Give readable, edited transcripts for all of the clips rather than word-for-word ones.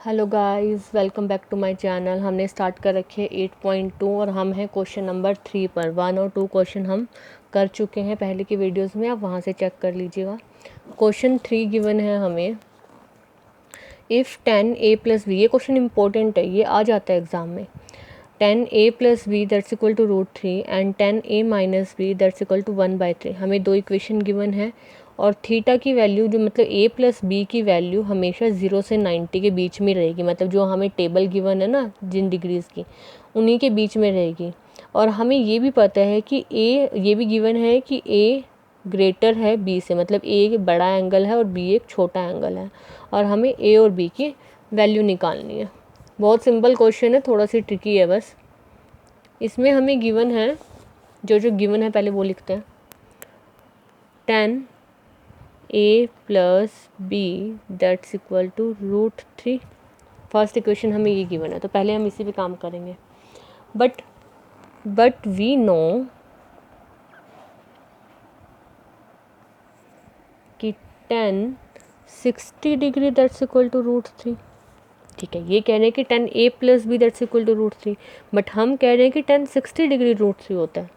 Hello guys, welcome back to my channel. हमने start कर रखे है 8.2 और हम हैं क्वेश्चन नंबर 3 पर। 1 और 2 क्वेश्चन हम कर चुके हैं पहले की वीडियोस में, आप वहां से चेक कर लीजिएगा। क्वेश्चन 3 गिवन है हमें, इफ़ 10a + b। ये क्वेश्चन इंपॉर्टेंट है, ये आ जाता है एग्जाम में। 10a + b that's equal to √3 and 10a - b that's equal to 1/3। हमें दो इक्वेशन गिवन है और थीटा की वैल्यू जो मतलब a + b की वैल्यू हमेशा 0 से 90 के बीच में रहेगी। मतलब जो हमें टेबल गिवन है ना जिन डिग्रीज़ की, उन्हीं के बीच में रहेगी। और हमें ये भी पता है कि ये भी गिवन है कि a ग्रेटर है b से, मतलब a एक बड़ा एंगल है और b एक छोटा एंगल है, और हमें a और b की वैल्यू निकालनी है। बहुत सिंपल क्वेश्चन है, थोड़ा सी ट्रिकी है बस। इसमें हमें गिवन है, जो गिवन है पहले वो लिखते हैं। 10a + b that's equal to √3। First equation हमें ये गिवन है, तो पहले हम इसी पे काम करेंगे। बट वी नो कि 10 60 डिग्री दैट्स इक्वल टू √3। ठीक है, ये कह रहे हैं कि 10a + b that's equal to √3, but हम कह रहे हैं कि 10 60 डिग्री √3 होता है।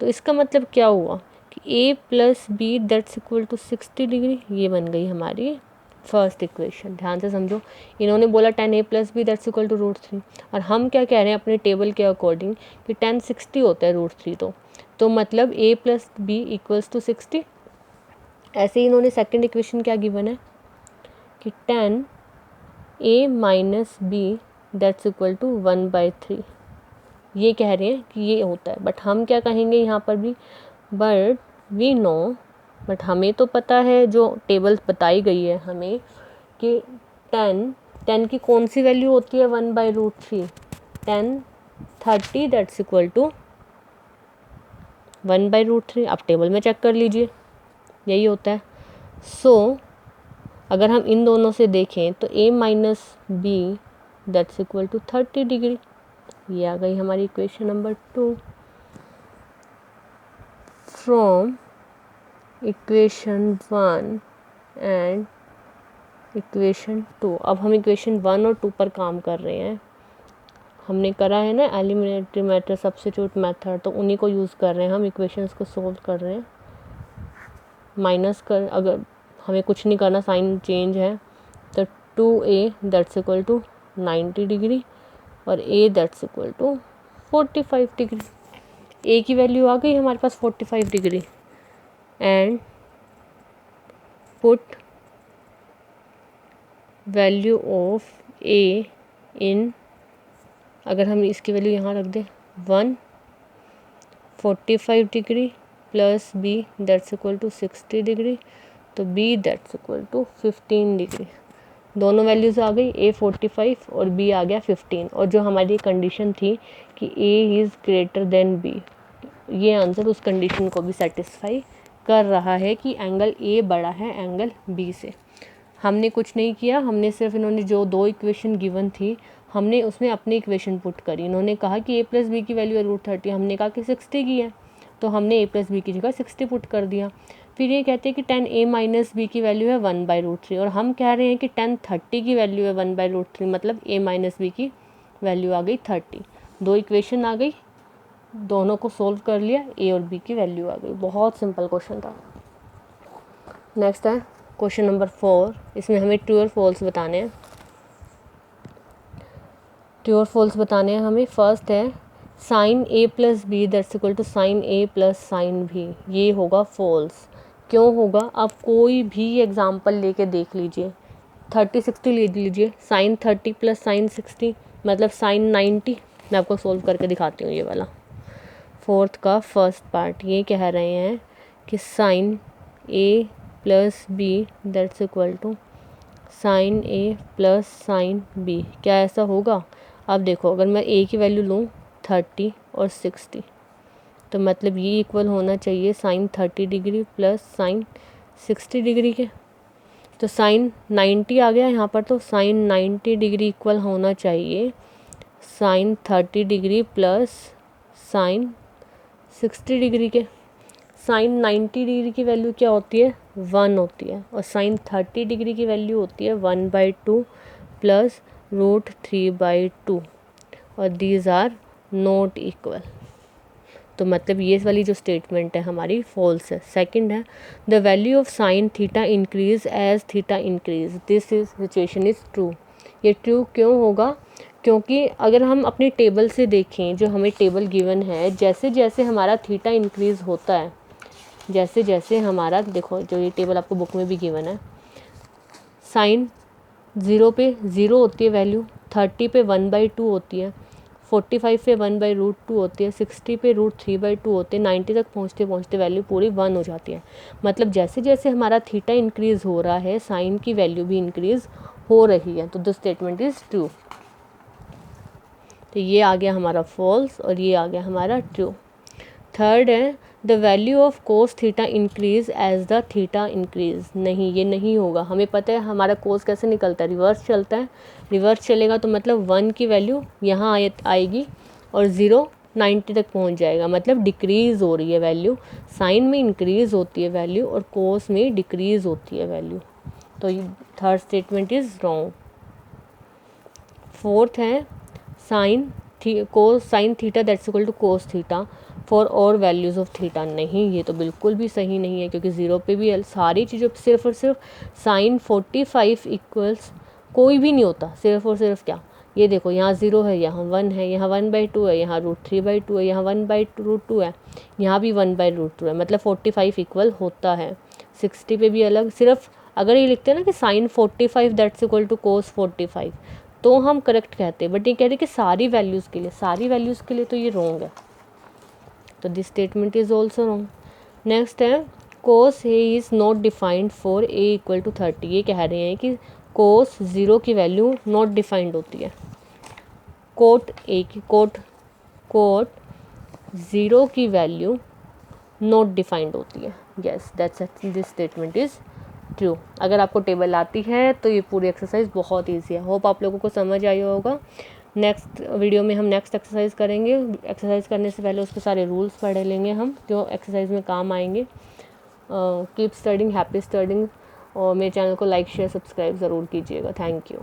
तो इसका मतलब क्या हुआ कि a + b that's equal to 60 degree. ये बन गई हमारी फर्स्ट इक्वेशन। ध्यान से समझो, इन्होंने बोला 10a + b that's equal to √3, और हम क्या कह रहे हैं अपने टेबल के अकॉर्डिंग कि 10 60 होता है √3। तो मतलब a + b इक्वल्स टू 60। ऐसे ही इन्होंने सेकेंड इक्वेशन क्या गिवन है कि 10a - b that's equal to 1/3। ये कह रहे हैं कि ये होता है, बट हम क्या कहेंगे यहाँ पर भी, बट वी नो, बट हमें तो पता है जो टेबल बताई गई है हमें कि 10 की कौन सी वैल्यू होती है 1/√3। 10 30 दैट्स इक्वल टू 1/√3। आप टेबल में चेक कर लीजिए, यही होता है। सो अगर हम इन दोनों से देखें तो a - b that's equal to 30 degree. ये आ गई हमारी equation number 2। From equation 1 and equation 2। अब हम इक्वेशन 1 और 2 पर काम कर रहे हैं। हमने करा है ना एलिमिनेटरी मेथड, सब्स्टिट्यूट मेथड, तो उन्हीं को यूज़ कर रहे हैं हम। इक्वेशंस को सोल्व कर रहे हैं। माइनस कर, अगर हमें कुछ नहीं करना, साइन चेंज है, तो 2a that's equal to 90 degree और a that's equal to 45 degree. a की वैल्यू आ गई हमारे पास 45 degree. And put value of a in, अगर हम इसकी वैल्यू यहाँ रख दें 145 degree plus b that's equal to 60 degree, तो b that's equal to 15 degree. दोनों वैल्यूज़ आ गई, a 45 और b आ गया 15। और जो हमारी कंडीशन थी कि a is greater than b, ये आंसर उस कंडीशन को भी सेटिस्फाई कर रहा है कि एंगल a बड़ा है एंगल b से। हमने कुछ नहीं किया, हमने सिर्फ, इन्होंने जो दो इक्वेशन गिवन थी हमने उसमें अपनी इक्वेशन पुट करी। इन्होंने कहा कि a + b की वैल्यू है √30, हमने कहा कि 60 की है, तो हमने a + b की जगह 60 पुट कर दिया। फिर ये कहते हैं कि 10a - b की वैल्यू है 1/√3, और हम कह रहे हैं कि 10 30 की वैल्यू है 1/√3, मतलब a - b की वैल्यू आ गई 30। दो इक्वेशन आ गई, दोनों को सोल्व कर लिया, a और b की वैल्यू आ गई। बहुत सिंपल क्वेश्चन था। नेक्स्ट है क्वेश्चन नंबर 4। इसमें हमें ट्रू और फॉल्स बताने हैं। ट्रू और फॉल्स बताने हैं हमें। फर्स्ट है sine a + b that's equal to sine a + sine b। ये होगा फॉल्स। क्यों होगा? आप कोई भी एग्जाम्पल लेके देख लीजिए। 30 60 ले लीजिए, साइन 30 + साइन 60 मतलब साइन 90। मैं आपको सोल्व करके दिखाती हूँ ये वाला। फोर्थ का फर्स्ट पार्ट ये कह रहे हैं कि sine a + b that's equal to sine a + sine b। क्या ऐसा होगा? अब देखो, अगर मैं a की वैल्यू लूँ 30 और 60, तो मतलब ये इक्वल होना चाहिए sine 30 degree plus sine 60 degree के। तो साइन 90 आ गया यहाँ पर, तो साइन 90 डिग्री इक्वल होना चाहिए sine 30 degree plus sine 60 degree के। साइन 90 डिग्री की वैल्यू क्या होती है? 1 होती है, और साइन 30 डिग्री की वैल्यू होती है 1/2 प्लस √3/2 और दीज आर नॉट इक्वल। तो मतलब ये वाली जो स्टेटमेंट है हमारी फॉल्स है। सेकंड है the value of sine theta increase as theta increase, this is situation is true. ये ट्रू क्यों होगा? क्योंकि अगर हम अपनी टेबल से देखें, जो हमें टेबल गिवन है, जैसे जैसे हमारा थीटा इंक्रीज़ होता है, जैसे जैसे हमारा, देखो जो ये टेबल आपको बुक में भी गिवन है, साइन 0 पे 0 होती है वैल्यू, 30 पे 1/2 होती है, 45 पे 1/√2 होती है, 60 पे √3/2 होते हैं, 90 तक पहुँचते पहुँचते वैल्यू पूरी 1 हो जाती है। मतलब जैसे जैसे हमारा थीटा इंक्रीज़ हो रहा है, साइन की वैल्यू भी इंक्रीज़ हो रही है। तो द स्टेटमेंट इज़ ट्रू। तो ये आ गया हमारा फॉल्स और ये आ गया हमारा ट्रू। थर्ड है the value of cos theta increase as the theta increase, नहीं ये नहीं होगा। हमें पता है हमारा कोस कैसे निकलता है, रिवर्स चलता है। रिवर्स चलेगा तो मतलब 1 की वैल्यू यहाँ आएगी और 0 90 तक पहुँच जाएगा, मतलब डिक्रीज़ हो रही है वैल्यू। साइन में इंक्रीज़ होती है वैल्यू और कोस में डिक्रीज़ होती है वैल्यू। तो third statement is wrong. Fourth है sine theta that's equal to cos theta for और वैल्यूज़ ऑफ थीटा, नहीं ये तो बिल्कुल भी सही नहीं है, क्योंकि 0 पे भी सारी चीज़ों सिर्फ और सिर्फ साइन 45 इक्वल्स कोई भी नहीं होता, सिर्फ और सिर्फ क्या, ये देखो यहाँ 0 है, यहाँ 1 है, यहाँ 1/2 है, यहाँ √3/2 है, यहाँ 1/√2 है, यहाँ भी 1/√2 है, मतलब 45 इक्वल होता है। 60 पे भी अलग, सिर्फ अगर ये लिखते हैं ना कि साइन 45 दैट्स इक्वल टू कोस 45 तो हम करेक्ट कहते हैं, बट ये कह रहे हैं कि सारी वैल्यूज़ के लिए, सारी वैल्यूज़ के लिए तो ये रॉन्ग है। तो this statement is also wrong. Next है cos A is not defined for A equal to 30, ये कह रहे हैं कि कोस 0 की वैल्यू नॉट डिफाइंड होती है, कोट 0 की वैल्यू नॉट डिफाइंड होती है। Yes that's this statement is true. अगर आपको टेबल आती है तो ये पूरी एक्सरसाइज बहुत ईजी है। होप आप लोगों को समझ आया होगा। नेक्स्ट वीडियो में हम नेक्स्ट एक्सरसाइज करेंगे। एक्सरसाइज करने से पहले उसके सारे रूल्स पढ़ लेंगे हम, जो एक्सरसाइज में काम आएंगे। कीप स्टडिंग, हैप्पी स्टडिंग, और मेरे चैनल को लाइक शेयर सब्सक्राइब ज़रूर कीजिएगा। Thank you.